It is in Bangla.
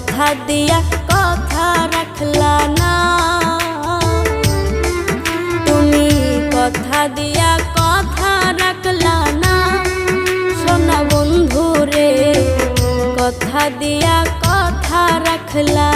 কথা দিয়া কথা রাখলা না, তুমি কথা দিয়া কথা রাখলা না সোনা বন্ধু রে, কথা দিয়া কথা রাখলা